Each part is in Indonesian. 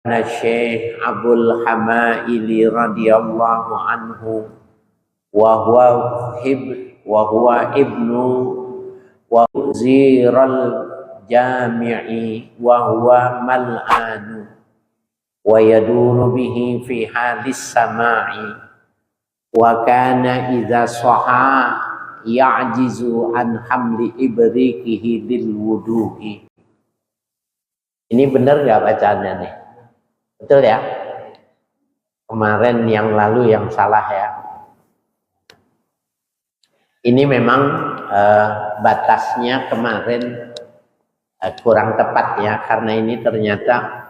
Syekh Abdul Hamaili radhiyallahu anhu wa huwa ibnu wa ziral jami'i wa huwa mal'anu wa yaduru bihi fi halis sama'i wa kana idza saha ya'jizu an hamli ibrikihi lil wudu'i. Ini benar nggak bacaannya nih? Betul ya? Kemarin yang lalu yang salah ya. Ini memang batasnya kemarin kurang tepat ya, karena ini ternyata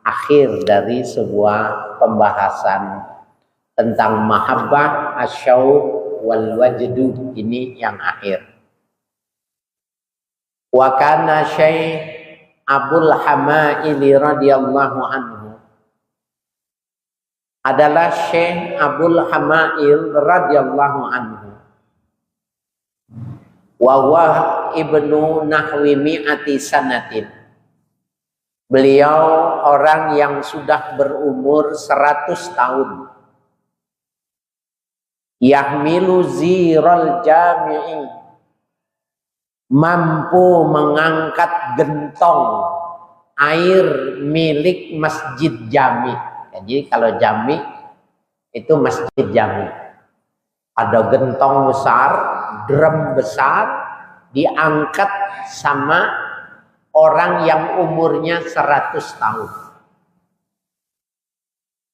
akhir dari sebuah pembahasan tentang mahabbah, asyauq wal wajdu. Ini yang akhir. Wa kana Syekh Abdul Hamaili radhiyallahu anhu adalah Syekh Abdul Hamail radhiyallahu anhu. Wa huwa ibnu nahwi mi'ati sanatin. Beliau orang yang sudah berumur 100 tahun. Yahmilu ziral jami'i, mampu mengangkat gentong air milik Masjid Jami. Jadi kalau Jami itu Masjid Jami. Ada gentong besar, drum besar, diangkat sama orang yang umurnya 100 tahun.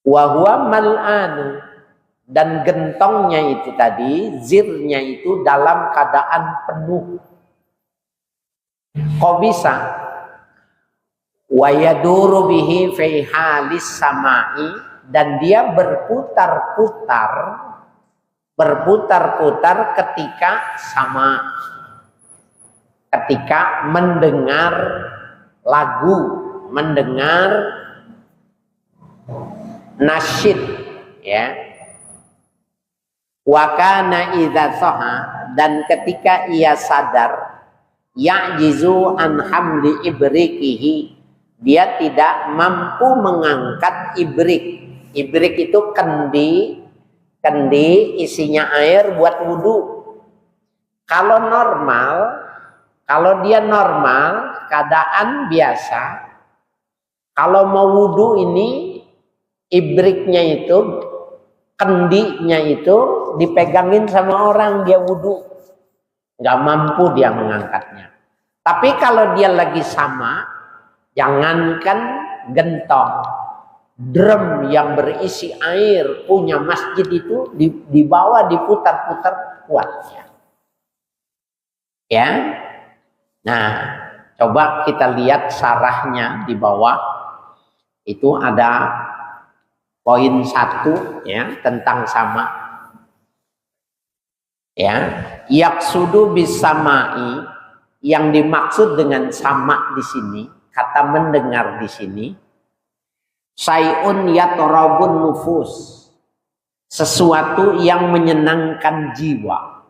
Wa huwa mal'anu, dan gentongnya itu tadi, zirnya itu dalam keadaan penuh. Kok bisa? Wa yaduru bihi fi halis sama'i, dan dia berputar-putar ketika mendengar lagu, mendengar nasyid ya. Wa kana idza saha, dan ketika ia sadar, ya'jizu an hamli ibrikihi, dia tidak mampu mengangkat ibrik. Ibrik itu kendi isinya air buat wudhu. Kalau dia normal, keadaan biasa, kalau mau wudhu ini, ibriknya itu, kendinya itu dipegangin sama orang, dia wudhu. Nggak mampu dia mengangkatnya. Tapi kalau dia lagi sama, jangankan gentong, drum yang berisi air punya masjid itu dibawa diputar-putar kuatnya. Ya. Nah, coba kita lihat sarahnya di bawah. Itu ada poin 1 ya, tentang sama. Ya, yaksudu bisamai, yang dimaksud dengan sama di sini, kata mendengar di sini, sayun yatorabun nufus, sesuatu yang menyenangkan jiwa.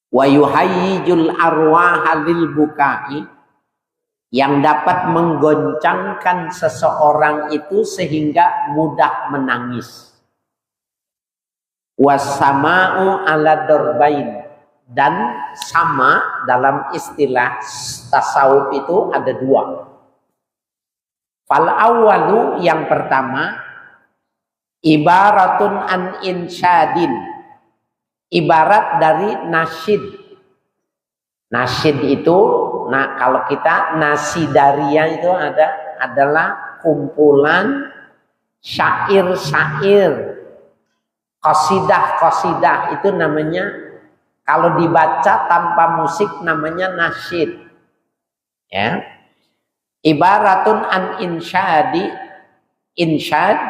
Wa yuhayyijul arwaha lil bukai, yang dapat menggoncangkan seseorang itu sehingga mudah menangis. Wasama'u ala dorbain, dan sama dalam istilah tasawuf itu ada 2. Fal awwalu, yang pertama, ibaratun an insyadin, ibarat dari nasyid. Nasyid itu, nah kalau kita nasidaria itu adalah kumpulan syair-syair, qasidah itu namanya, kalau dibaca tanpa musik namanya nasyid. Ya. Ibaratun an insyad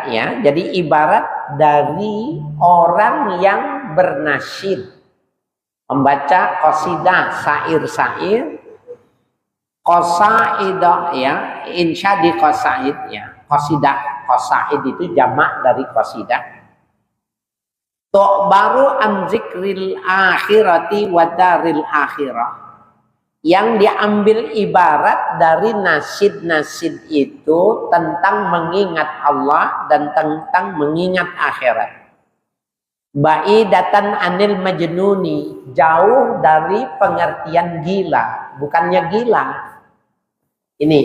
ya. Jadi ibarat dari orang yang bernasyid, membaca qasidah, syair-syair, qasaidah ya, insyadi qasaid ya. Qasaid itu jamak dari qasidah. Tok baru an zikril akhirati wa daril akhirah, yang diambil ibarat dari nasid-nasid itu tentang mengingat Allah dan tentang mengingat akhirat. Ba'idatan anil majnuni, jauh dari pengertian gila, bukannya gila. Ini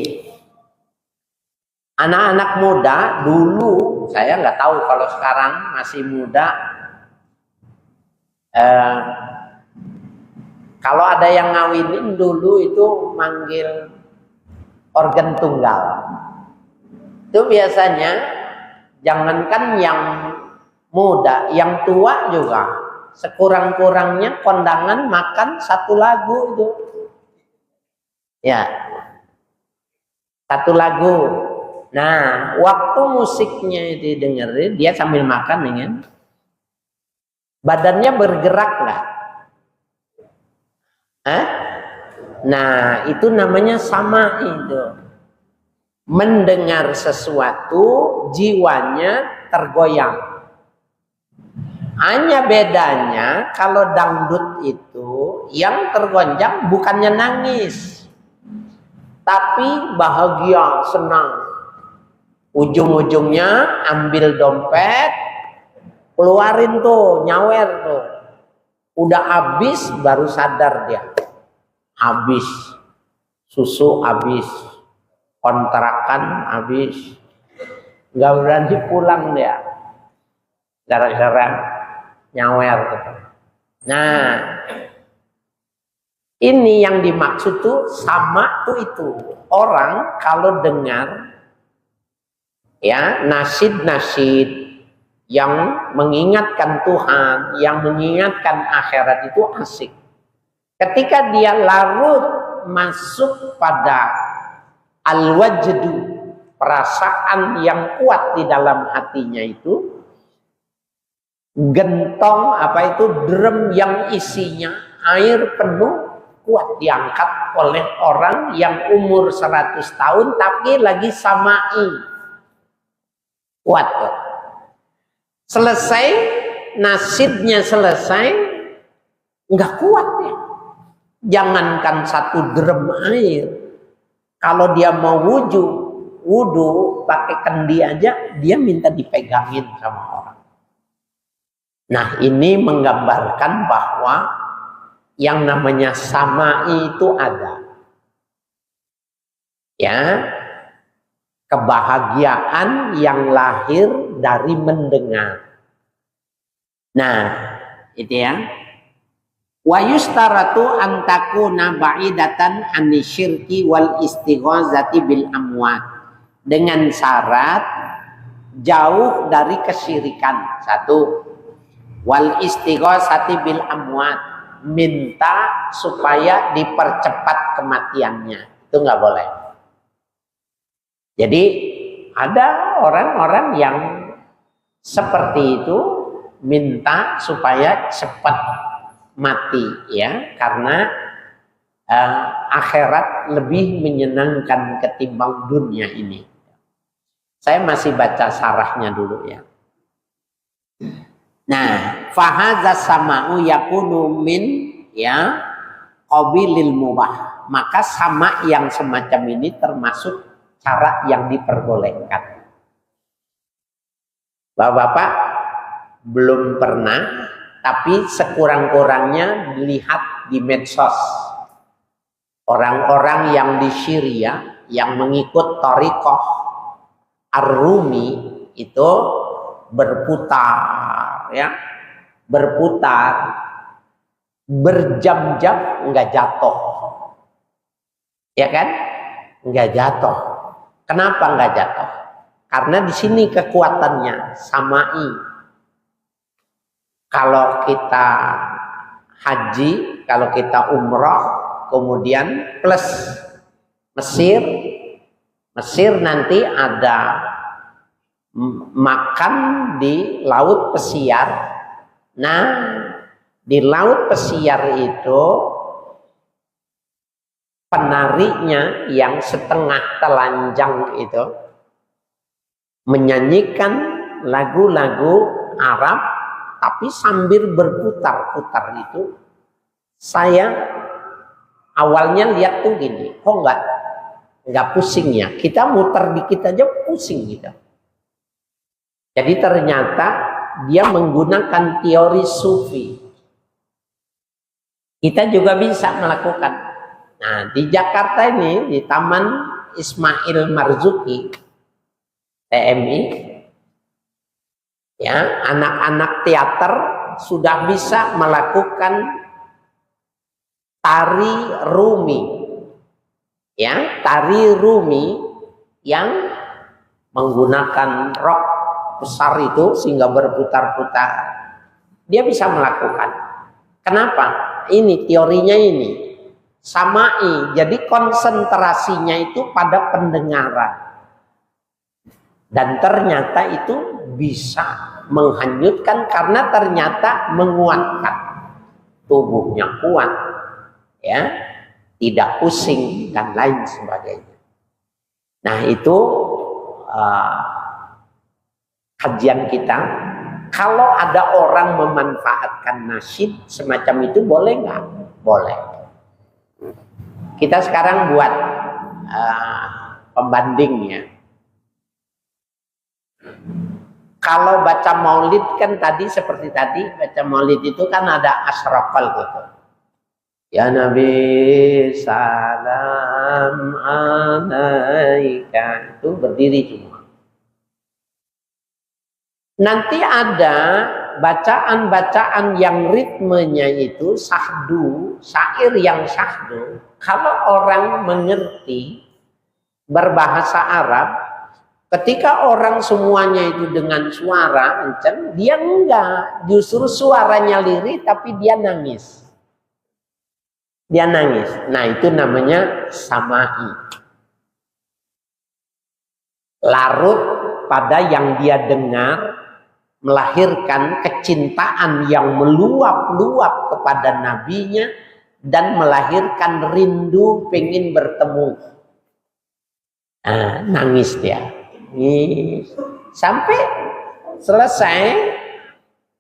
anak-anak muda dulu, saya nggak tahu kalau sekarang masih muda. Kalau ada yang ngawinin dulu itu manggil organ tunggal. Itu biasanya jangankan yang muda, yang tua juga sekurang-kurangnya kondangan makan satu lagu itu. Ya. Satu lagu. Nah, waktu musiknya itu dengerin, dia sambil makan dengan badannya bergerak lah. Nah, itu namanya sama itu. Mendengar sesuatu, jiwanya tergoyang. Hanya bedanya kalau dangdut itu yang tergonjang bukannya nangis, tapi bahagia, senang. Ujung-ujungnya ambil dompet, keluarin tuh, nyawer tuh. Udah habis baru sadar dia. Habis. Susu habis. Kontrakan habis. Gak berani pulang dia. Gara-gara nyawer gitu. Nah, ini yang dimaksud tuh sama tuh itu. Orang kalau dengar ya nasid-nasid yang mengingatkan Tuhan, yang mengingatkan akhirat itu asik. Ketika dia larut masuk pada al-wajdu, perasaan yang kuat di dalam hatinya itu, gentong apa itu drum yang isinya air penuh kuat diangkat oleh orang yang umur 100 tahun tapi lagi samai. Kuat tuh. Selesai, nasidnya selesai, nggak kuat ya. Jangankan satu drum air, kalau dia mau wudu pakai kendi aja, dia minta dipegangin sama orang. Nah, ini menggambarkan bahwa yang namanya samai itu ada. Ya, kebahagiaan yang lahir dari mendengar. Nah, itu ya. Wa yustaratu an takuna ba'idatan anisyirki wal istighazati bil amwat. Dengan syarat jauh dari kesyirikan. Satu. Wal istighazati bil amwat. Minta supaya dipercepat kematiannya. Itu nggak boleh. Jadi ada orang-orang yang seperti itu minta supaya cepat mati ya, karena akhirat lebih menyenangkan ketimbang dunia ini. Saya masih baca syarahnya dulu ya. Nah, fahadza sama'u yakunu min ya qabilil mubah. Maka sama yang semacam ini termasuk cara yang diperbolehkan. Bapak-bapak belum pernah, tapi sekurang-kurangnya lihat di medsos. Orang-orang yang di Syria yang mengikut thariqah Ar-Rumi itu berputar ya. Berputar berjam-jam enggak jatuh. Ya kan? Enggak jatuh. Kenapa enggak jatuh? Karena di sini kekuatannya samai. Kalau kita haji, kalau kita umroh, kemudian plus Mesir, Mesir nanti ada makan di Laut Pesiar. Nah, di Laut Pesiar itu penarinya yang setengah telanjang itu menyanyikan lagu-lagu Arab, tapi sambil berputar-putar itu saya Awalnya lihat tuh gini, kok nggak pusing ya? Kita muter dikit aja pusing gitu. Jadi ternyata dia menggunakan teori sufi. Kita juga bisa melakukan. Nah, di Jakarta ini, di Taman Ismail Marzuki, TMI, ya, anak-anak teater sudah bisa melakukan tari Rumi, ya, tari Rumi yang menggunakan rok besar itu sehingga berputar-putar. Dia bisa melakukan. Kenapa? Ini teorinya ini. Samai, jadi konsentrasinya itu pada pendengaran. Dan ternyata itu bisa menghanyutkan karena ternyata menguatkan. Tubuhnya kuat, ya, tidak pusing dan lain sebagainya. Nah, itu kajian kita. Kalau ada orang memanfaatkan nasyid semacam itu, boleh nggak? Boleh. Kita sekarang buat pembandingnya. Kalau baca maulid kan tadi seperti tadi, baca maulid itu kan ada asraqal gitu. Ya Nabi salam alaika, itu berdiri semua. Nanti ada bacaan-bacaan yang ritmenya itu syahdu, syair yang syahdu. Kalau orang mengerti berbahasa Arab, ketika orang semuanya itu dengan suara kencang, dia enggak, justru suaranya lirih tapi dia nangis. Dia nangis. Nah, itu namanya samai. Larut pada yang dia dengar, melahirkan kecintaan yang meluap-luap kepada nabinya dan melahirkan rindu pengen bertemu. Nah, nangis dia. Sampai selesai,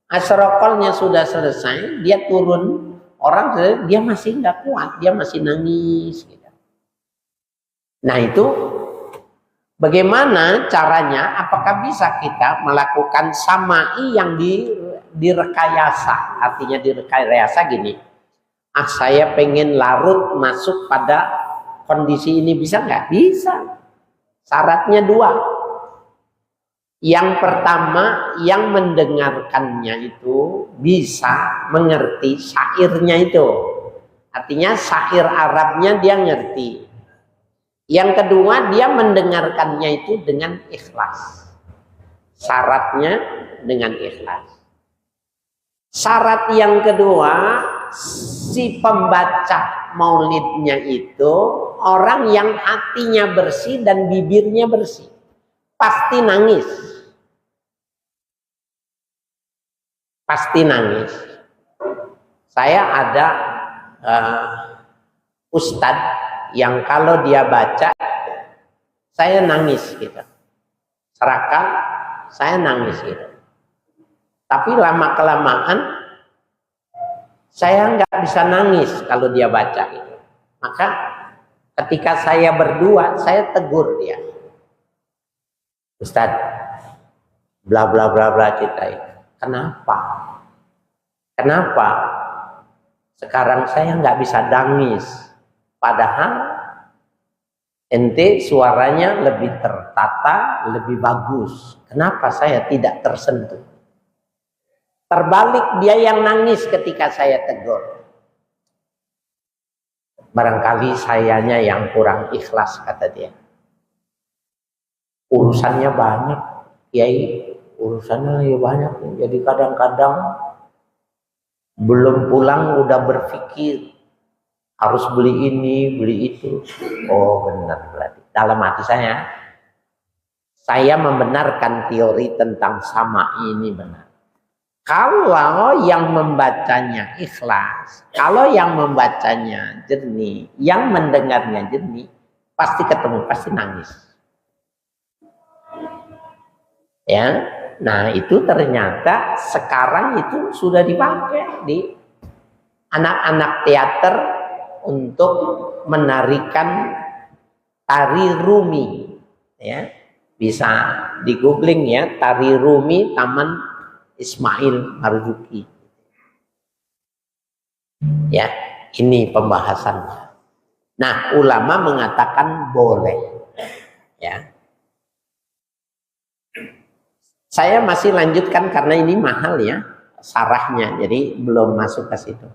asrokolnya sudah selesai, dia turun, orang dia masih nggak kuat, dia masih nangis. Gitu. Nah, itu bagaimana caranya? Apakah bisa kita melakukan samai yang direkayasa? Artinya direkayasa gini, saya pengen larut masuk pada kondisi ini, bisa nggak? Bisa. Syaratnya dua. Yang pertama, yang mendengarkannya itu bisa mengerti syairnya itu. Artinya syair Arabnya dia ngerti. Yang kedua, dia mendengarkannya itu dengan ikhlas. Syaratnya dengan ikhlas. Syarat yang kedua, si pembaca maulidnya itu orang yang hatinya bersih dan bibirnya bersih. Pasti nangis. Pasti nangis. Saya ada ustadz yang kalau dia baca, saya nangis gitu. Serakah, saya nangis gitu. Tapi lama-kelamaan, saya nggak bisa nangis kalau dia baca gitu. Maka ketika saya berdua, saya tegur dia. Ustadz, bla bla bla bla ceritain. Kenapa? Kenapa? Sekarang saya nggak bisa nangis. Padahal ente suaranya lebih tertata, lebih bagus. Kenapa saya tidak tersentuh? Terbalik dia yang nangis ketika saya tegur. Barangkali sayanya yang kurang ikhlas, kata dia. Urusannya banyak, Kiai. Urusannya banyak. Jadi kadang-kadang belum pulang udah berpikir harus beli ini, beli itu. Oh benar berarti. Dalam hati saya membenarkan teori tentang sama ini benar. Kalau yang membacanya ikhlas, kalau yang membacanya jernih, yang mendengarnya jernih, pasti ketemu, pasti nangis. Ya, nah itu ternyata sekarang itu sudah dipakai di anak-anak teater untuk menarikan tari Rumi, ya. Bisa di googling ya, tari Rumi Taman Ismail Marzuki. Ya, ini pembahasannya. Nah, ulama mengatakan boleh. Ya. Saya masih lanjutkan karena ini mahal ya sarahnya, jadi belum masuk ke situ.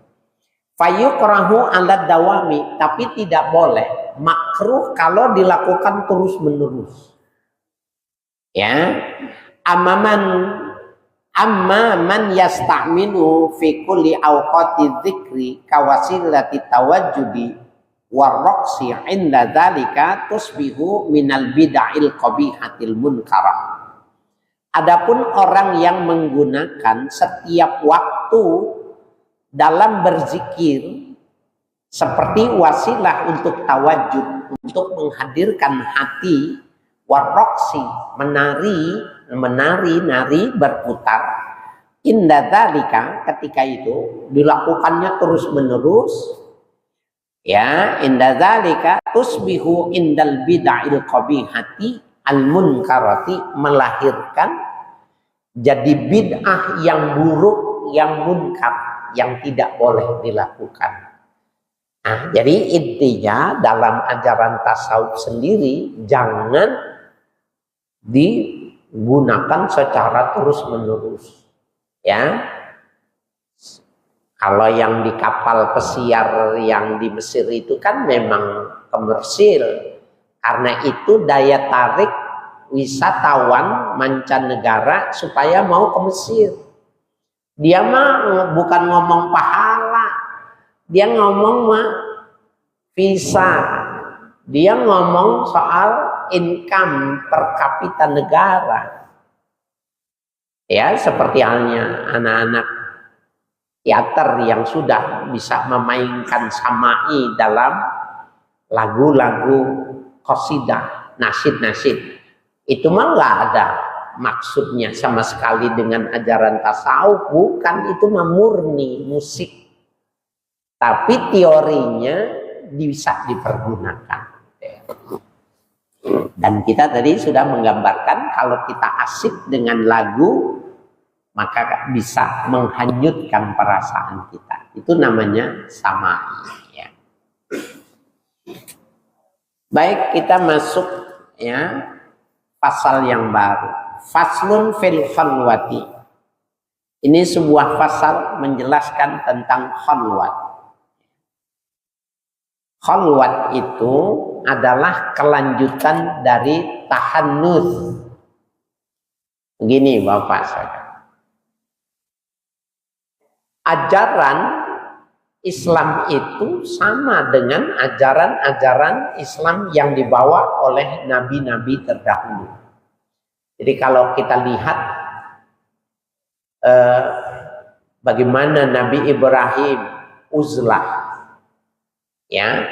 Fayukrahu ala dawami, tapi tidak boleh. Makruh kalau dilakukan terus menerus. Ya, amma man yasta'minu fi kulli awqati dzikri kawasilati tawajjudi warraqsi 'inda dzalika tusbihu minal bid'il qabihatil munkarah. Adapun orang yang menggunakan setiap waktu dalam berzikir seperti wasilah untuk tawajud, untuk menghadirkan hati, warroksi, menari berputar, inda dzalika, ketika itu dilakukannya terus menerus, ya, inda dzalika tusbihu indal bid'il qabihati al munkarati, melahirkan jadi bid'ah yang buruk, yang munkar, yang tidak boleh dilakukan. Nah, jadi intinya dalam ajaran tasawuf sendiri jangan digunakan secara terus menerus, ya. Kalau yang di kapal pesiar yang di Mesir itu kan memang komersil, karena itu daya tarik wisatawan mancanegara supaya mau ke Mesir. Dia mah bukan ngomong pahala, dia ngomong mah visa, dia ngomong soal income per kapita negara. Ya, seperti halnya anak-anak teater yang sudah bisa memainkan samai dalam lagu-lagu qasidah, nasyid-nasyid. Itu mah nggak ada maksudnya sama sekali dengan ajaran tasawuf, bukan, itu mah murni musik. Tapi teorinya bisa dipergunakan. Dan kita tadi sudah menggambarkan kalau kita asik dengan lagu, maka bisa menghanyutkan perasaan kita. Itu namanya samai. Ya. Baik, kita masuk ya pasal yang baru. Faslun fil khalwati. Ini sebuah pasal menjelaskan tentang khalwat. Khalwat itu adalah kelanjutan dari tahannus. Begini Bapak Saudara. Ajaran Islam itu sama dengan ajaran-ajaran Islam yang dibawa oleh nabi-nabi terdahulu. Jadi kalau kita lihat bagaimana Nabi Ibrahim uzlah, ya,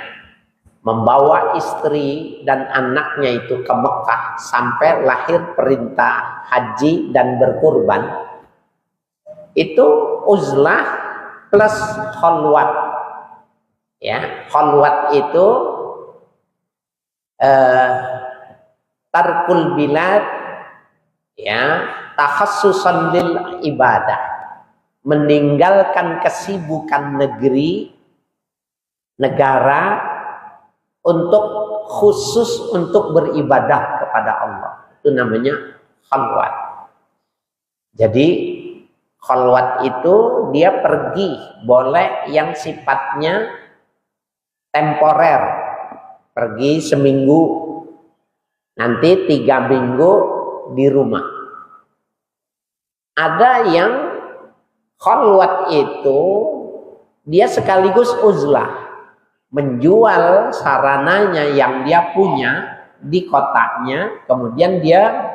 membawa istri dan anaknya itu ke Mekah sampai lahir perintah haji dan berkurban, itu uzlah plus khalwat. Ya, khalwat itu tarkul bilad, ya, takhassusan lil ibadah, meninggalkan kesibukan negara untuk khusus untuk beribadah kepada Allah. Itu namanya khalwat. Jadi khalwat itu dia pergi, boleh yang sifatnya temporer, pergi seminggu, nanti 3 minggu di rumah. Ada yang khalwat itu dia sekaligus uzlah, menjual sarananya yang dia punya di kotanya, kemudian dia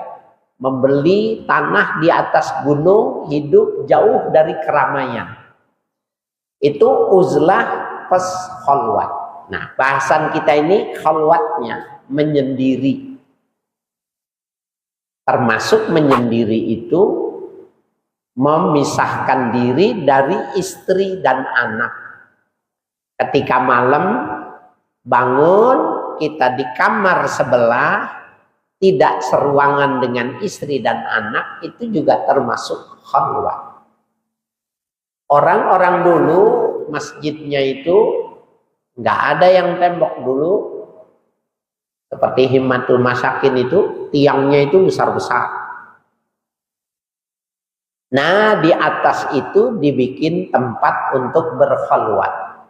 membeli tanah di atas gunung, hidup jauh dari keramaian. Itu uzlah plus khalwat. Nah, bahasan kita ini khalwatnya, menyendiri. Termasuk menyendiri itu memisahkan diri dari istri dan anak. Ketika malam bangun, kita di kamar sebelah, tidak seruangan dengan istri dan anak, itu juga termasuk khalwat. Orang-orang dulu masjidnya itu nggak ada yang tembok dulu, seperti Himmatul Masakin itu tiangnya itu besar-besar. Nah, di atas itu dibikin tempat untuk berkhalwat.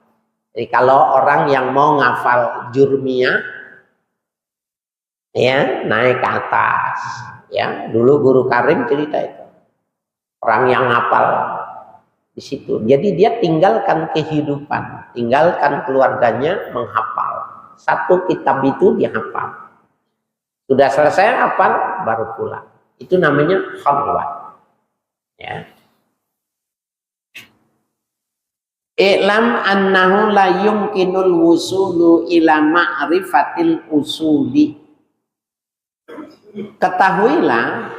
Jadi kalau orang yang mau ngafal jurmiyah, ya naik ke atas. Ya, dulu Guru Karim cerita itu. Orang yang ngafal di situ. Jadi dia tinggalkan kehidupan, tinggalkan keluarganya menghafal. Satu kitab itu dihafal. Sudah selesai hafal, baru pulang. Itu namanya khalwat. Ya. I'lam annahu la yumkinul wusulu ila ma'rifatil usuli. Ketahuilah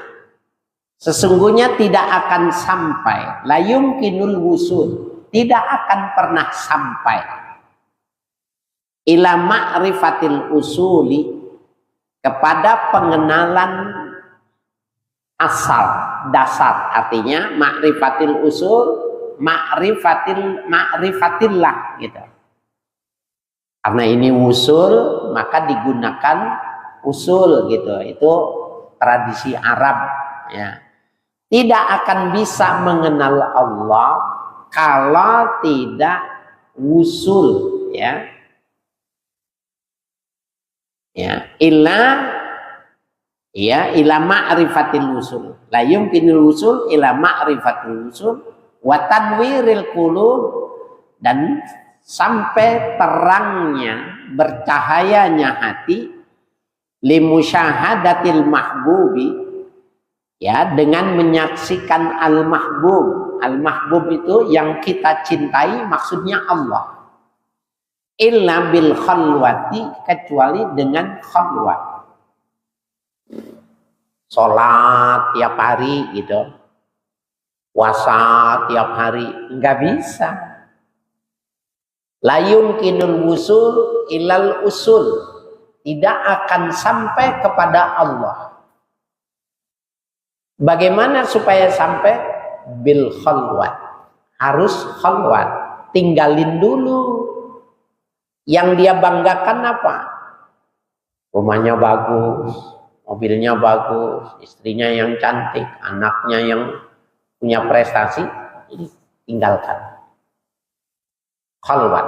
sesungguhnya tidak akan sampai, la yumkinul wusul, tidak akan pernah sampai ila ma'rifatil usuli, kepada pengenalan asal, dasar. Artinya ma'rifatil usul, ma'rifatillah gitu. Karena ini usul, maka digunakan usul gitu. Itu tradisi Arab ya. Tidak akan bisa mengenal Allah kalau tidak usul ya. Ya, ila ma'rifatil usul. La yumkinul usul ila ma'rifatil usul wa tanwiril qulub, dan sampai terangnya, bercahayanya hati, limusyahadatil mahbubi, ya, dengan menyaksikan al-mahbub. Al-mahbub itu yang kita cintai, maksudnya Allah. Illa bil khalwati, kecuali dengan khalwat. Sholat tiap hari gitu, puasa tiap hari, nggak bisa. La yumkinul wusul ilal usul, tidak akan sampai kepada Allah. Bagaimana supaya sampai? Bil khalwat, harus khalwat, tinggalin dulu. Yang dia banggakan apa? Rumahnya bagus, mobilnya bagus, istrinya yang cantik, anaknya yang punya prestasi, tinggalkan. Khalwat.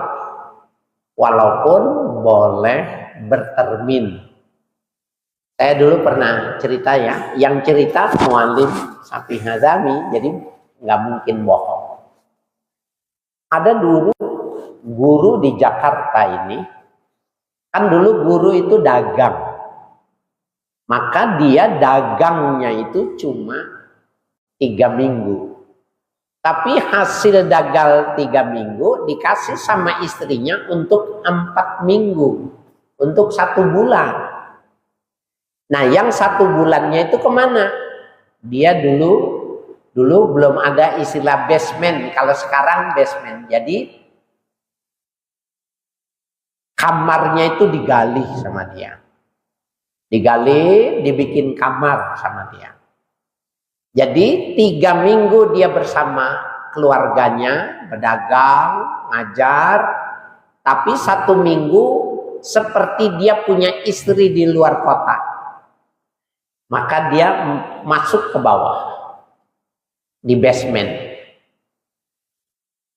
Walaupun boleh bertermin. Saya dulu pernah cerita ya, yang cerita Muallim Safi Hazami, jadi nggak mungkin bohong. Ada dulu guru di Jakarta ini, kan dulu guru itu dagang, maka dia dagangnya itu cuma 3 minggu, tapi hasil dagang 3 minggu dikasih sama istrinya untuk 4 minggu, untuk 1 bulan. Nah, yang 1 bulannya itu kemana? Dia dulu belum ada istilah basement, kalau sekarang basement. Jadi kamarnya itu digali sama dia. Digali, dibikin kamar sama dia. Jadi 3 minggu dia bersama keluarganya, berdagang, ngajar. Tapi 1 minggu seperti dia punya istri di luar kota. Maka dia masuk ke bawah, di basement.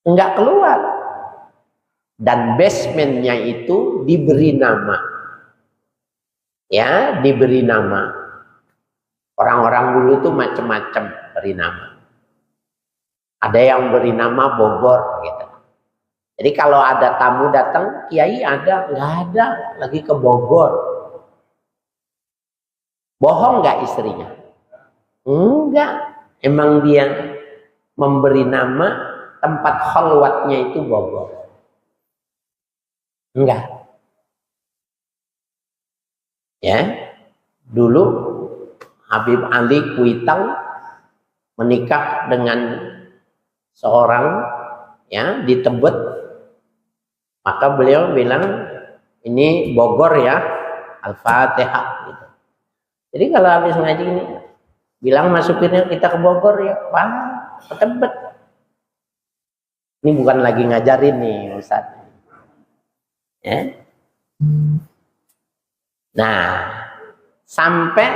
Enggak keluar. Dan basementnya itu diberi nama. Ya, diberi nama. Orang-orang dulu itu macam-macam beri nama. Ada yang beri nama Bogor gitu. Jadi kalau ada tamu datang, kiai ada, nggak ada, lagi ke Bogor. Bohong nggak istrinya? Enggak. Emang dia memberi nama tempat khalwatnya itu Bogor. Enggak. Ya, dulu Habib Ali Kuitang menikah dengan seorang ya di Tebet. Maka beliau bilang, ini Bogor ya, Al-Fatihah gitu. Jadi kalau habis ngaji ini bilang masukinnya kita ke Bogor ya, wah, tebet. Ini bukan lagi ngajarin nih Ustaz. Ya. Nah, sampai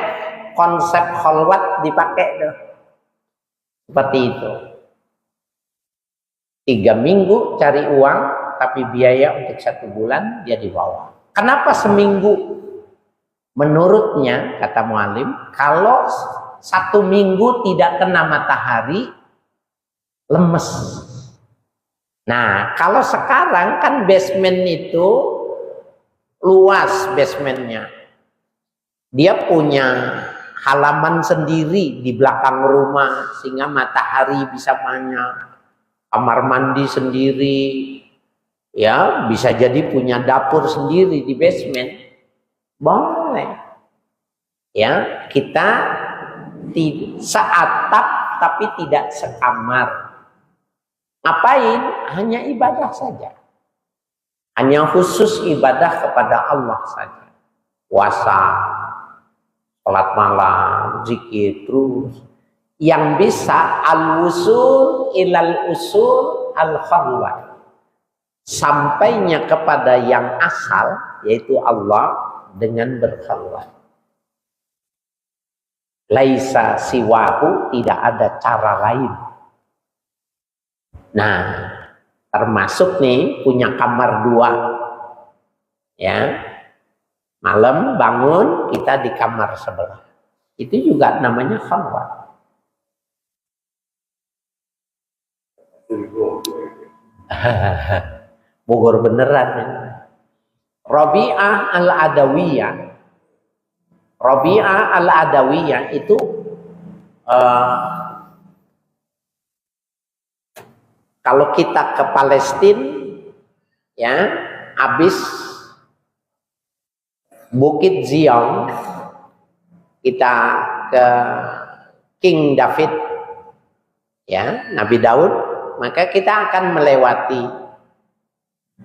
konsep kholwat dipakai tuh. Seperti itu. 3 minggu cari uang, tapi biaya untuk 1 bulan dia dibawa. Kenapa seminggu? Menurutnya, kata mualim, kalau 1 minggu tidak kena matahari, lemes. Nah, kalau sekarang kan basement itu luas basementnya. Dia punya halaman sendiri di belakang rumah, sehingga matahari bisa banyak. Kamar mandi sendiri, ya bisa jadi punya dapur sendiri di basement, boleh. Ya, kita seatap tapi tidak sekamar. Ngapain? Hanya ibadah saja. Hanya khusus ibadah kepada Allah saja. Puasa, salat malam, zikir terus. Yang bisa al-wusul ilal usul al-khalwat. Sampainya kepada yang asal, yaitu Allah, dengan berkhalwat. Laisa siwahu, tidak ada cara lain. Nah, termasuk nih punya kamar 2. Ya. Malam bangun, kita di kamar sebelah. Itu juga namanya khalwat. Bogor beneran ya. Rabi'ah al-Adawiyah. Rabi'ah al-Adawiyah itu kalau kita ke Palestina ya, habis Bukit Zion, kita ke King David ya, Nabi Daud, maka kita akan melewati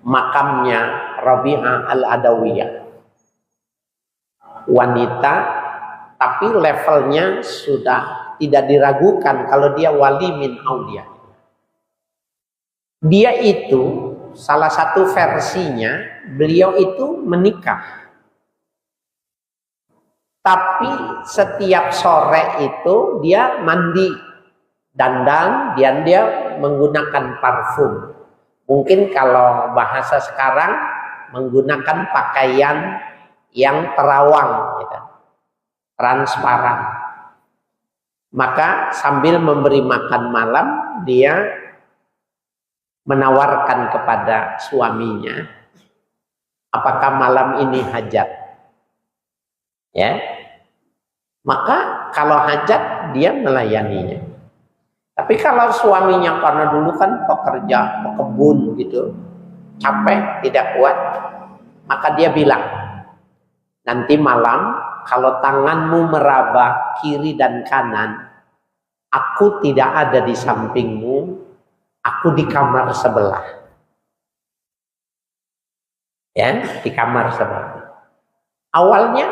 makamnya Rabi'ah al-Adawiyah. Wanita, tapi levelnya sudah tidak diragukan kalau dia wali min aulia. Dia itu salah satu versinya, beliau itu menikah. Tapi setiap sore itu dia mandi, dandan, dia menggunakan parfum. Mungkin kalau bahasa sekarang menggunakan pakaian yang terawang, gitu, transparan. Maka sambil memberi makan malam, dia menawarkan kepada suaminya, apakah malam ini hajat? Ya, maka kalau hajat dia melayaninya. Tapi kalau suaminya karena dulu kan pekerja, pekebun gitu, capek, tidak kuat, maka dia bilang, nanti malam kalau tanganmu meraba kiri dan kanan, aku tidak ada di sampingmu, aku di kamar sebelah. Ya, di kamar sebelah. Awalnya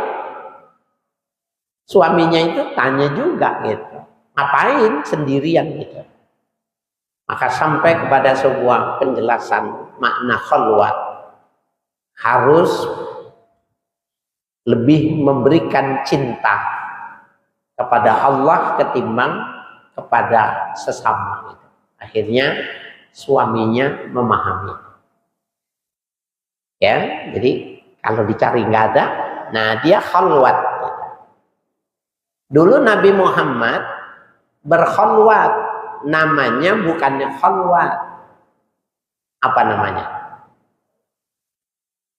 suaminya itu tanya juga gitu, ngapain sendirian gitu. Maka sampai kepada sebuah penjelasan makna khalwat, harus lebih memberikan cinta kepada Allah ketimbang kepada sesama gitu. Akhirnya suaminya memahami. Ya, jadi kalau dicari nggak ada, nah dia khalwat. Gitu. Dulu Nabi Muhammad berkhalwat, namanya bukannya khalwat. Apa namanya?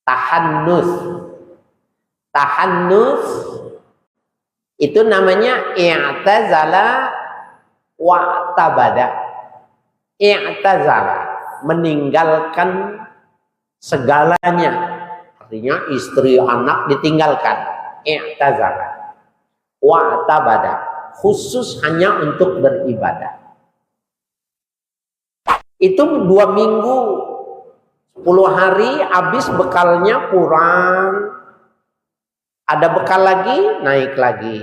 Tahannus. Tahannus itu namanya i'tazala wa tabada. I'tazala, meninggalkan segalanya. Artinya istri anak ditinggalkan. I'tazala wa tabada, khusus hanya untuk beribadah. Itu 2 minggu 10 hari habis bekalnya kurang. Ada bekal lagi, naik lagi.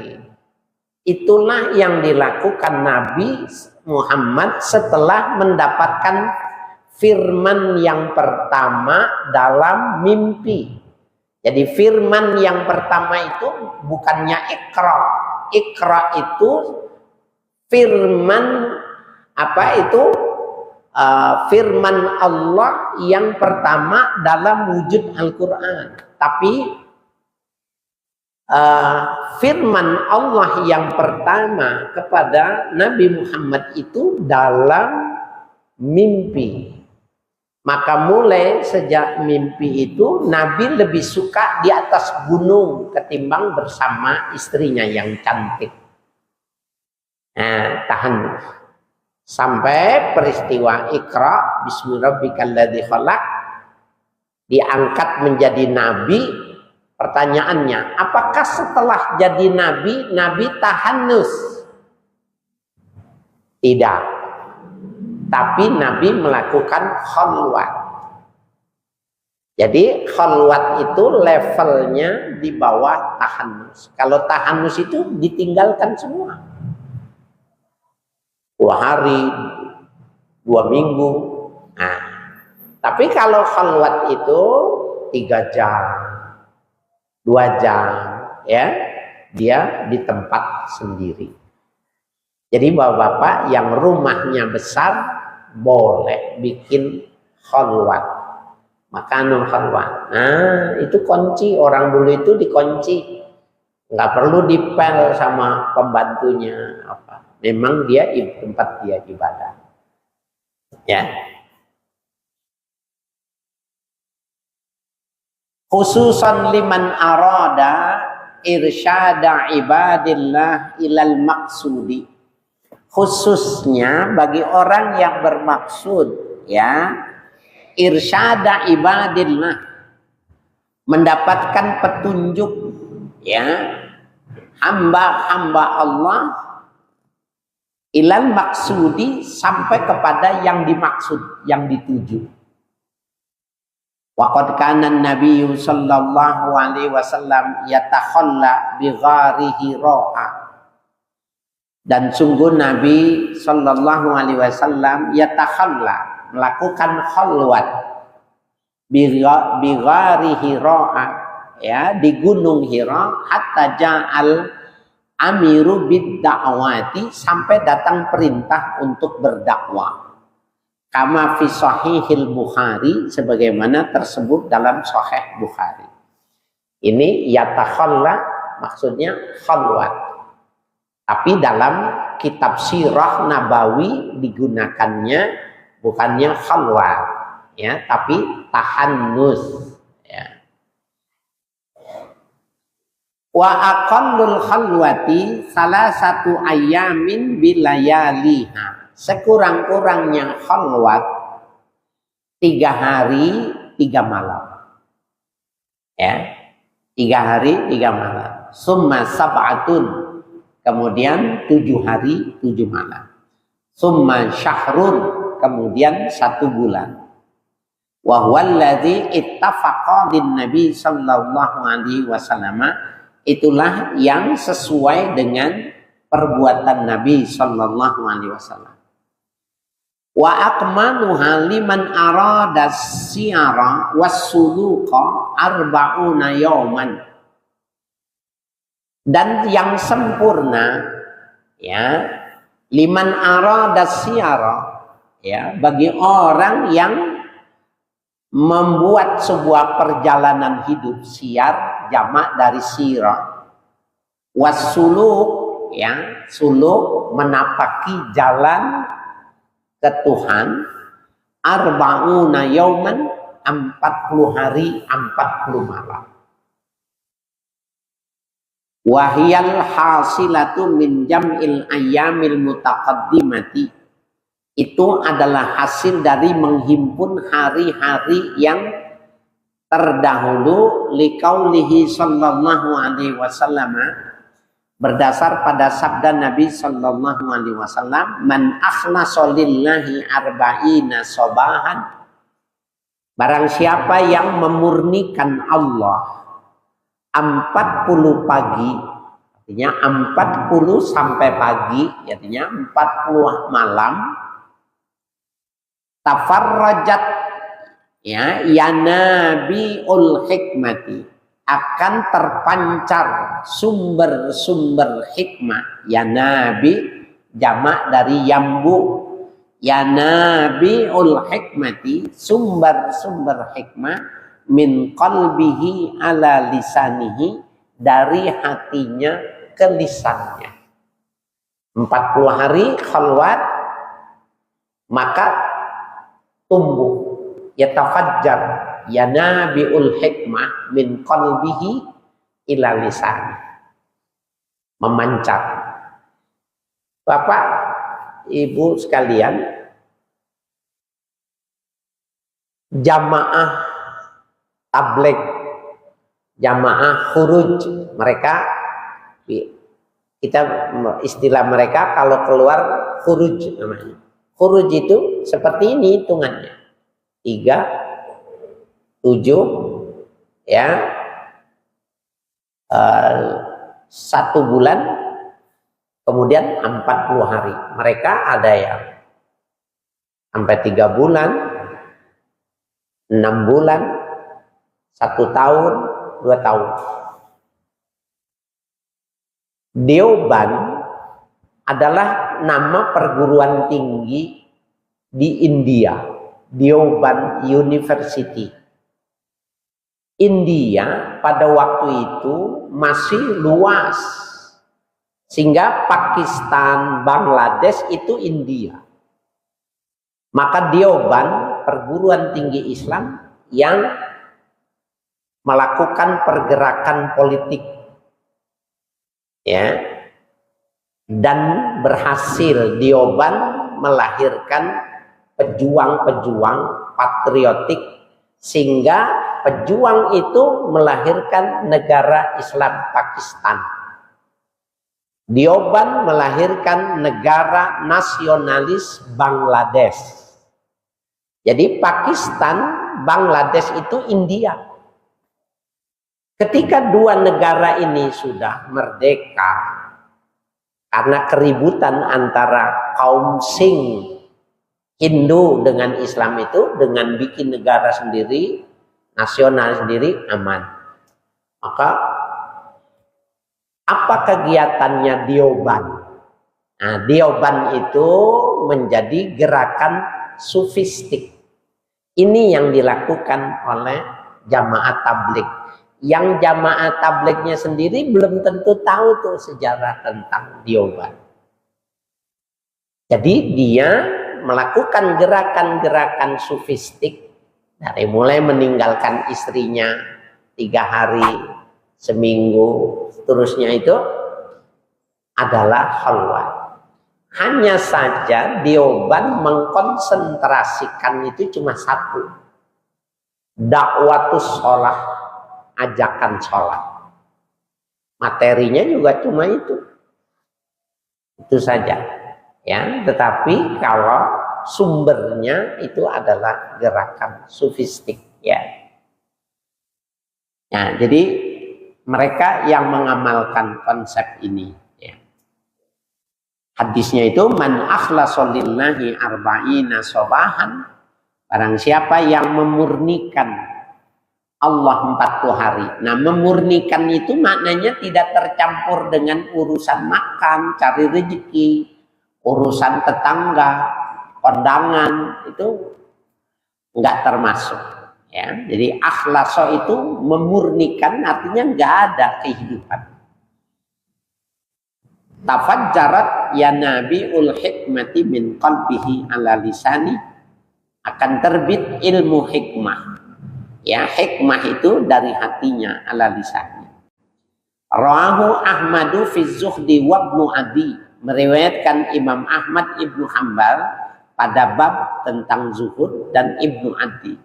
Itulah yang dilakukan Nabi Muhammad setelah mendapatkan firman yang pertama dalam mimpi. Jadi firman yang pertama itu bukannya Iqra. Iqra itu firman firman Allah yang pertama dalam wujud Al-Quran. Tapi firman Allah yang pertama kepada Nabi Muhammad itu dalam mimpi. Maka mulai sejak mimpi itu Nabi lebih suka di atas gunung ketimbang bersama istrinya yang cantik. Nah, tahan sampai peristiwa Iqra bismi rabbikal ladzi khalaq diangkat menjadi nabi. Pertanyaannya, apakah setelah jadi nabi, Nabi tahannus? Tidak. Tapi Nabi melakukan khalwat. Jadi khalwat itu levelnya di bawah tahannus. Kalau tahannus itu ditinggalkan semua. 2 hari, 2 minggu. Nah, tapi kalau khalwat itu 3 jam, 2 jam, ya, dia di tempat sendiri. Jadi bapak-bapak yang rumahnya besar boleh bikin khalwat, makanun khalwat. Nah, itu kunci. Orang dulu itu dikunci, nggak perlu dipel sama pembantunya apa. Memang dia tempat dia ibadah. Ya. Khususan liman arada irsyada ibadillah ilal maqsudi. Khususnya bagi orang yang bermaksud, ya, irsyada ibadillah, mendapatkan petunjuk, ya, hamba-hamba Allah ilal maksudi, sampai kepada yang dimaksud, yang dituju. Waqad kana an-nabiy sallallahu alaihi wasallam yatakhalla bi gharihi ra'a. Dan sungguh Nabi sallallahu alaihi wasallam yatakhalla, melakukan khalwat bi gharihi ra'a, ya, di gunung Hira, hatta ja'al amiru bid da'wati, sampai datang perintah untuk berdakwah. Kama fi sahihil Bukhari, sebagaimana tersebut dalam Sahih Bukhari. Ini yatakhalla maksudnya khalwat. Tapi dalam kitab sirah Nabawi digunakannya bukannya khalwat, ya, tapi tahannus, ya. Wa aqallul khalwati salasatu ayyamin bilayaliha. Sekurang-kurangnya khalwat 3 hari 3 malam, ya, 3 hari 3 malam. Summa sab'atun, kemudian 7 hari 7 malam. Summa syahrun, kemudian 1 bulan. Wa huwa alladzi ittafaqa din Nabi sallallahu alaihi wasallam, itulah yang sesuai dengan perbuatan Nabi sallallahu alaihi wasallam. Wa akmaluha liman arada siyara was-suluqa arba'una yawman. Dan yang sempurna, ya, liman arada siyara, ya, bagi orang yang membuat sebuah perjalanan hidup. Siyar jamak dari sirah. Was-suluk, ya, suluk menapaki jalan ke Tuhan. Arba'una yauman, 40 hari 40 malam. Wahiyal hasilatu min jam'il ayyamil mutaqaddimati, itu adalah hasil dari menghimpun hari-hari yang terdahulu. Liqaulihi sallallahu alaihi wasallam, berdasar pada sabda Nabi sallallahu alaihi wasallam, man akhlasa lillahi arba'ina sabahan, Barang siapa yang memurnikan Allah 40 pagi, artinya 40 sampai pagi, artinya 40 malam, tafarrajat ya nabiul hikmati, akan terpancar sumber-sumber hikmah. Ya nabi jamak dari yambu, ya nabiul hikmati, sumber-sumber hikmah, min qalbihi ala lisanihi, dari hatinya ke lisannya. 40 hari khalwat, maka tumbuh yatafajjar ya nabiul hikmah min qalbihi ila lisani, memancar. Bapak Ibu sekalian, jamaah tabligh, jamaah khuruj, mereka kita istilah mereka kalau keluar khuruj namanya. Khuruj itu seperti ini hitungannya, 3, 7 ya, 1 bulan, kemudian 40 hari. Mereka ada yang sampai 3 bulan, 6 bulan, 1 tahun, 2 tahun. Deoban adalah nama perguruan tinggi di India, Deoban University. India pada waktu itu masih luas, sehingga Pakistan, Bangladesh itu India. Maka Deoban, perguruan tinggi Islam yang melakukan pergerakan politik, ya, dan berhasil Deoban melahirkan pejuang-pejuang patriotik, sehingga pejuang itu melahirkan negara Islam Pakistan. Deoban melahirkan negara nasionalis Bangladesh. Jadi Pakistan, Bangladesh itu India. Ketika dua negara ini sudah merdeka, karena keributan antara kaum Singh Hindu dengan Islam itu, dengan bikin negara sendiri, nasional sendiri, aman. Maka apa kegiatannya Deoban? Nah, Deoban itu menjadi gerakan sufistik. Ini yang dilakukan oleh jamaah tabligh. Yang jamaah tablighnya sendiri belum tentu tahu tuh sejarah tentang Deoban. Jadi dia melakukan gerakan-gerakan sufistik, dari mulai meninggalkan istrinya 3 hari, seminggu, seterusnya itu adalah khalwat. Hanya saja Deoban mengkonsentrasikan itu cuma 1, dakwatus sholah, ajakan sholat. Materinya juga cuma itu saja, ya. Tetapi kalau sumbernya itu adalah gerakan sufistik, ya. Nah, jadi mereka yang mengamalkan konsep ini, ya. Hadisnya itu man akhlasa lillahi arba'ina sobahan, barang siapa yang memurnikan Allah 40 hari. Nah, memurnikan itu maknanya tidak tercampur dengan urusan makan, cari rezeki, urusan tetangga, kondangan, itu enggak termasuk, ya. Jadi akhlaso itu memurnikan, artinya enggak ada kehidupan. Tafajjarat ya nabiul hikmati min qalbihi ala lisani, akan terbit ilmu hikmah. Ya, hikmah itu dari hatinya ala lisannya. Rawahu Ahmadu fi Zuhdi wa Ibnu Adi, meriwayatkan Imam Ahmad Ibnu Hambal pada bab tentang zuhud dan Ibnu Adi.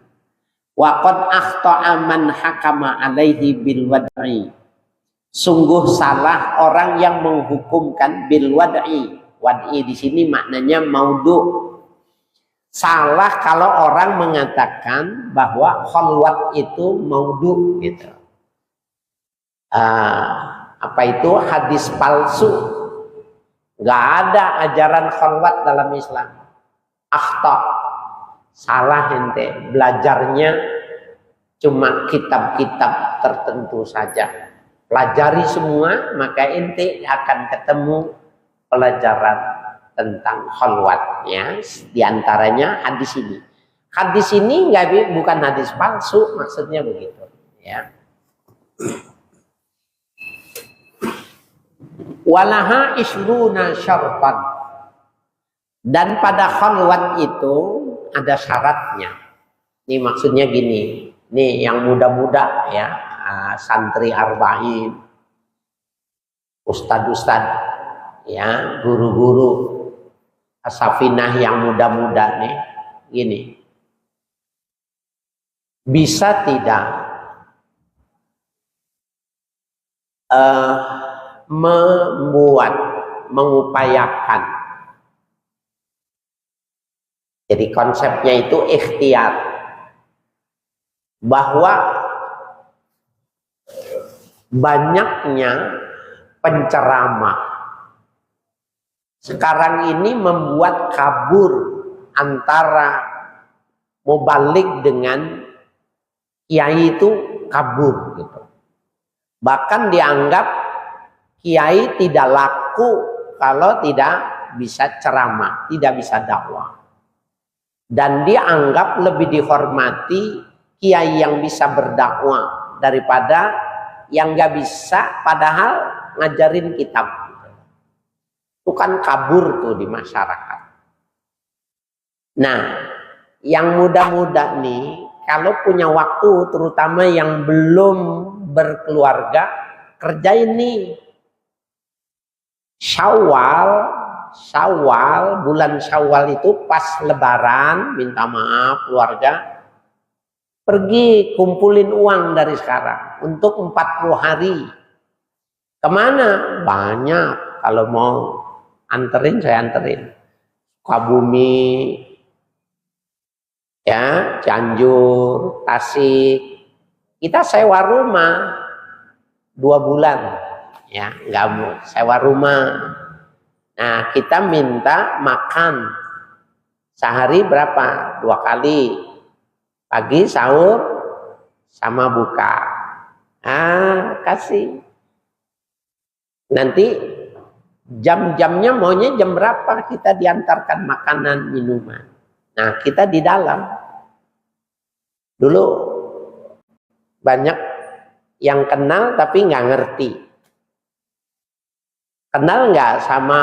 Wa qad akhta'a man hakama alaihi bil wad'i, sungguh salah orang yang menghukumkan bil wad'i. Wad'i di sini maknanya maudhu, Salah kalau orang mengatakan bahwa khalwat itu maudhu gitu. Apa itu hadis palsu? Nggak ada ajaran khalwat dalam Islam. Akhta, salah ente. Belajarnya cuma kitab-kitab tertentu saja. Pelajari semua, maka ente akan ketemu pelajaran tentang khalwat, ya. Di antaranya hadis ini. Hadis ini bukan hadis palsu, maksudnya begitu, ya. Walaha isruna syartan, dan pada khalwat itu ada syaratnya. Ini maksudnya gini, nih yang muda-muda ya, santri arba'in, ustad-ustad, ya, guru-guru Safinah yang muda-muda nih, gini, bisa tidak mengupayakan. Jadi konsepnya itu ikhtiar, bahwa banyaknya penceramah sekarang ini membuat kabur antara mubalik dengan kiai, itu kabur gitu. Bahkan dianggap kiai tidak laku kalau tidak bisa ceramah, tidak bisa dakwah. Dan dianggap lebih dihormati kiai yang bisa berdakwah daripada yang nggak bisa padahal ngajarin kitab. Itu kan kabur tuh di masyarakat. Nah, yang muda-muda nih, kalau punya waktu, terutama yang belum berkeluarga, kerjain nih. Syawal, bulan Syawal itu pas Lebaran, minta maaf keluarga, pergi kumpulin uang dari sekarang untuk 40 hari. Kemana? Banyak. Kalau mau anterin, saya anterin. Sukabumi, ya, Cianjur, Tasik. Kita sewa rumah 2 bulan, ya, nggak mau sewa rumah. Nah, kita minta makan sehari berapa? 2 kali, pagi, sahur, sama buka. Kasih. Nanti jam-jamnya maunya jam berapa kita diantarkan makanan, minuman. Nah, kita di dalam. Dulu banyak yang kenal tapi nggak ngerti. Kenal nggak sama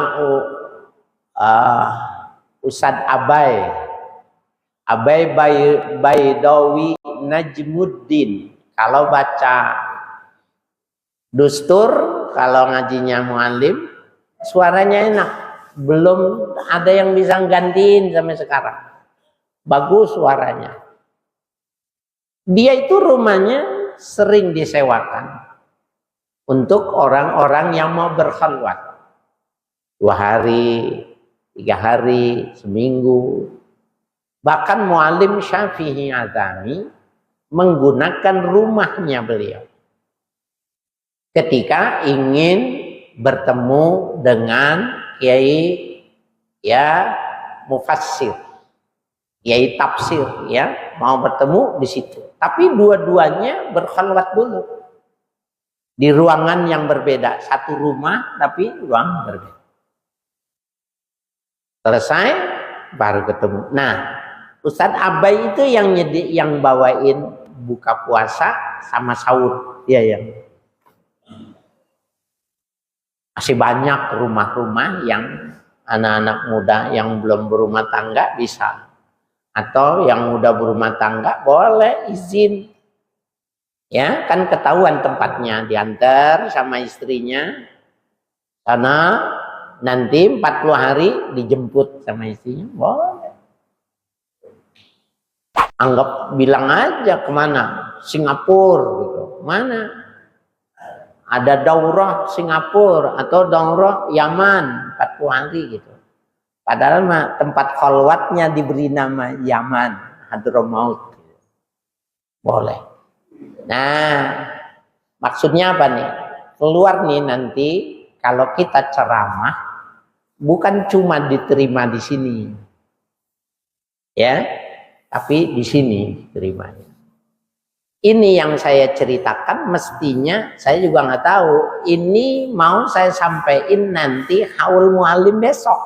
Ustadz Abai Baidawi Najmuddin. Kalau baca Dustur, kalau ngajinya mualim, suaranya enak. Belum ada yang bisa gantiin sampai sekarang. Bagus suaranya. Dia itu rumahnya sering disewakan untuk orang-orang yang mau berkhalwat. 2 hari, 3 hari, seminggu. Bahkan Muallim Syafi'i Azami menggunakan rumahnya beliau ketika ingin bertemu dengan kiai, ya, mufassir, kiai tafsir, ya, mau bertemu di situ. Tapi dua-duanya berkhalwat dulu di ruangan yang berbeda, satu rumah tapi ruang berbeda. Selesai baru ketemu. Nah, Ustadz Abai itu yang bawain buka puasa sama sahur, dia yang. Masih banyak rumah-rumah yang anak-anak muda yang belum berumah tangga bisa. Atau yang udah berumah tangga boleh izin. Ya, kan ketahuan tempatnya, diantar sama istrinya. Karena nanti 40 hari dijemput sama istrinya, boleh. Anggap bilang aja kemana, Singapura gitu. Mana? Ada daurah Singapura atau daurah Yaman 40 hari gitu. Padahal mah tempat khalwatnya diberi nama Yaman, Hadramaut. Boleh. Nah, maksudnya apa nih? Keluar nih nanti kalau kita ceramah bukan cuma diterima di sini. Ya, tapi di sini diterimanya. Ini yang saya ceritakan, mestinya saya juga nggak tahu. Ini mau saya sampaikan nanti haul mu'alim besok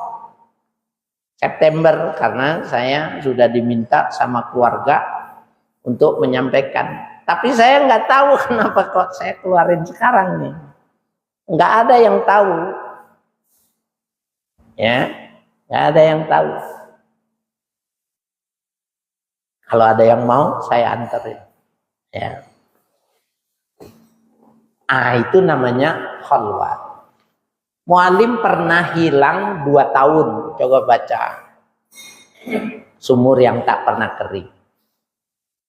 September, karena saya sudah diminta sama keluarga untuk menyampaikan. Tapi saya nggak tahu kenapa kok saya keluarin sekarang nih. Nggak ada yang tahu, ya, nggak ada yang tahu. Kalau ada yang mau, saya anterin. Ya. Itu namanya khalwat. Mu'alim pernah hilang 2 tahun. Coba baca. Sumur yang tak pernah kering.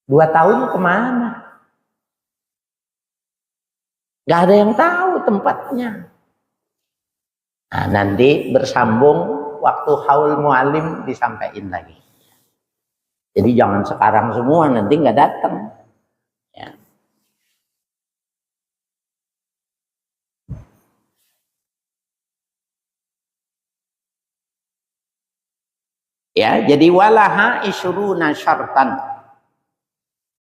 2 tahun kemana? Gak ada yang tahu tempatnya. Nah, nanti bersambung waktu haul mu'alim disampaikan lagi. Jadi jangan sekarang semua, nanti nggak datang. Ya. Ya, jadi walaha isyruna syartan.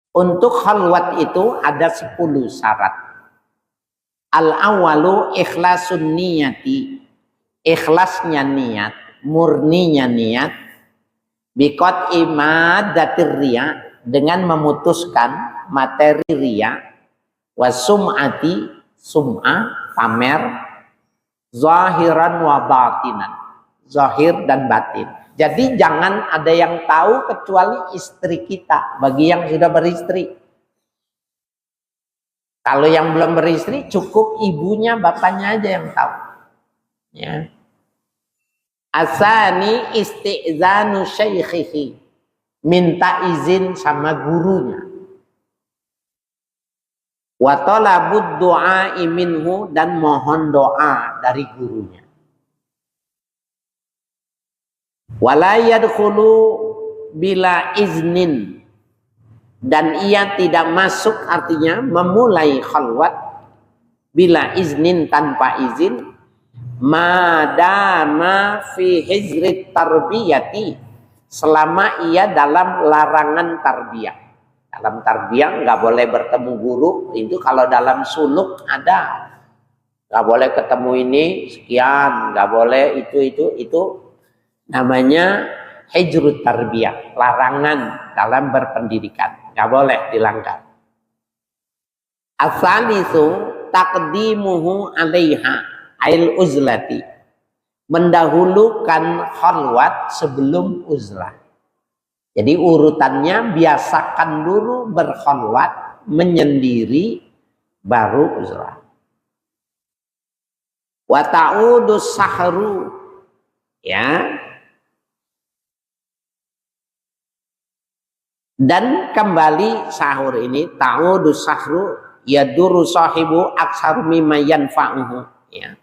Untuk khalwat itu ada 10 syarat. Al-awalu ikhlasun niyati. Ikhlasnya niat, murninya niat. Bikot imadatir riya, dengan memutuskan materi riya. Wasum'ati, sum'ah, pamer. Zahiran wa batinan, zahir dan batin. Jadi jangan ada yang tahu kecuali istri kita, bagi yang sudah beristri. Kalau yang belum beristri, cukup ibunya, bapaknya aja yang tahu. Ya. Asani isti'zanu syaikhihi, minta izin sama gurunya. Wa talabud du'a'i minhu, dan mohon doa dari gurunya. Wala yadkhulu bila iznin, dan ia tidak masuk, artinya memulai khalwat bila iznin, tanpa izin, madama fi hizrit tarbiyati, selama ia dalam larangan tarbiyah. Dalam tarbiyah nggak boleh bertemu guru, itu kalau dalam suluk ada. Nggak boleh ketemu ini sekian, nggak boleh itu namanya hijrut tarbiyah, larangan dalam berpendidikan, nggak boleh dilanggar. Asalisu taqdimuhu alaiha ail uzlati, mendahulukan khalwat sebelum uzlah. Jadi urutannya biasakan dulu berkhalwat, menyendiri, baru uzlah. Wa ta'udus sahru, ya, dan kembali sahur ini, ta'udus sahru yaduru sahibu aksar mimma yanfa'uhu, ya.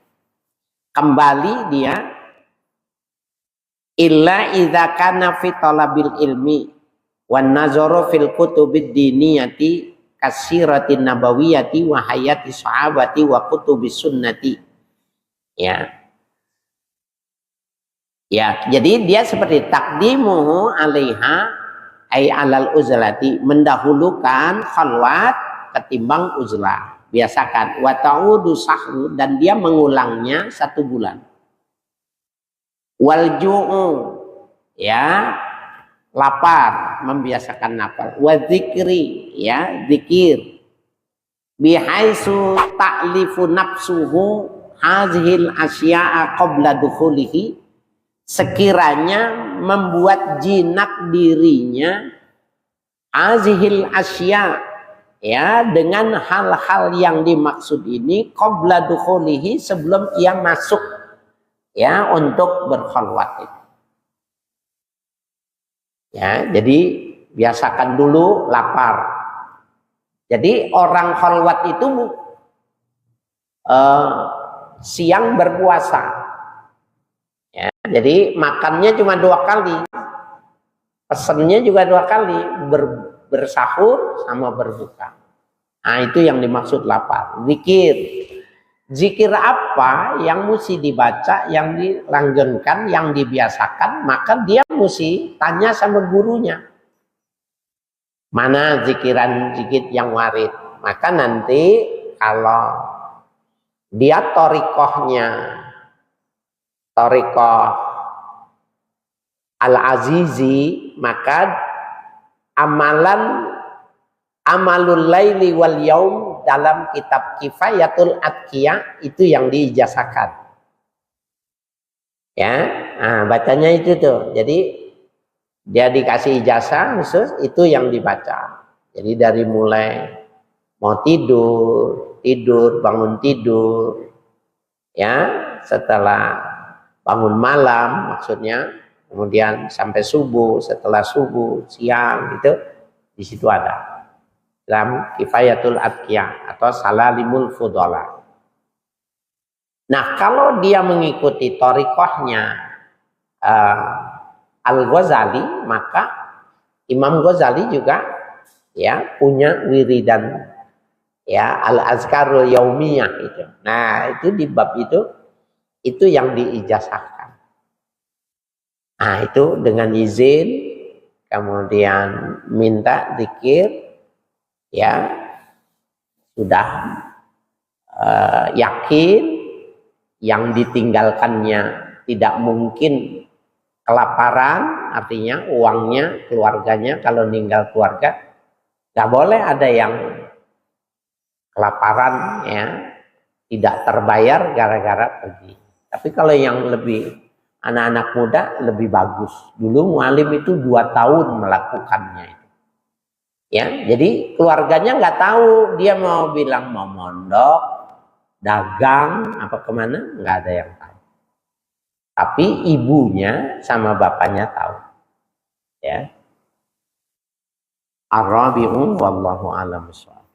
Kembali dia illa idza kana fi talabil ilmi wan nazaru fil kutubid diniyati kasiratin nabawiyati wa hayati sahabati wa kutubis sunnati. Ya. Ya, jadi dia seperti takdimuhu alaiha ay alal uzlati, mendahulukan khalwat ketimbang uzlah. Biasakan wa ta'udu sahru, dan dia mengulangnya 1 bulan. Wal ju'u, ya, lapar, membiasakan lapar. Wa dzikri, ya, zikir. Bihaisu ta'lifu nafsuhu hazhil asya'a qabla dukhulihi, sekiranya membuat jinak dirinya azhil asya, ya, dengan hal-hal yang dimaksud ini qabla dukhulihi, sebelum ia masuk, ya, untuk berkhalwat itu. Ya, jadi biasakan dulu lapar. Jadi orang khalwat itu siang berpuasa. Ya, Jadi makannya cuma 2 kali, pesennya juga 2 kali, bersahur sama berbuka. Nah itu yang dimaksud lapar. Zikir. Zikir apa yang mesti dibaca, yang dilanggengkan, yang dibiasakan, maka dia mesti tanya sama gurunya. Mana zikiran zikir yang warid. Maka nanti kalau dia torikohnya, torikoh Al-Azizi, maka amalul laili wal yaum dalam kitab Kifayatul Atqiyah itu yang diijazahkan. Ya, nah, bacanya itu tuh. Jadi dia dikasih ijazah khusus itu yang dibaca. Jadi dari mulai mau tidur, bangun tidur, ya, setelah bangun malam maksudnya, kemudian sampai subuh, setelah subuh, siang gitu, di situ ada. Dalam Kifayatul Atqiyah atau Salalimul Fudhala. Nah kalau dia mengikuti torikohnya Al-Ghazali, maka Imam Ghazali juga ya punya wiridan ya Al-Azkarul Yaumiyah itu. Nah itu di bab itu yang diijazahkan. Nah itu dengan izin, kemudian minta zikir, ya sudah yakin yang ditinggalkannya tidak mungkin kelaparan, artinya uangnya, keluarganya, kalau meninggal keluarga nggak boleh ada yang kelaparan, ya tidak terbayar gara-gara pergi. Tapi kalau yang lebih anak-anak muda lebih bagus. Dulu mualim itu 2 tahun melakukannya. Ya, jadi keluarganya nggak tahu, dia mau bilang mau mondok, dagang, apa kemana, nggak ada yang tahu. Tapi ibunya sama bapaknya tahu. Ya. Ar-rabi'un wallahu a'lam bishawab.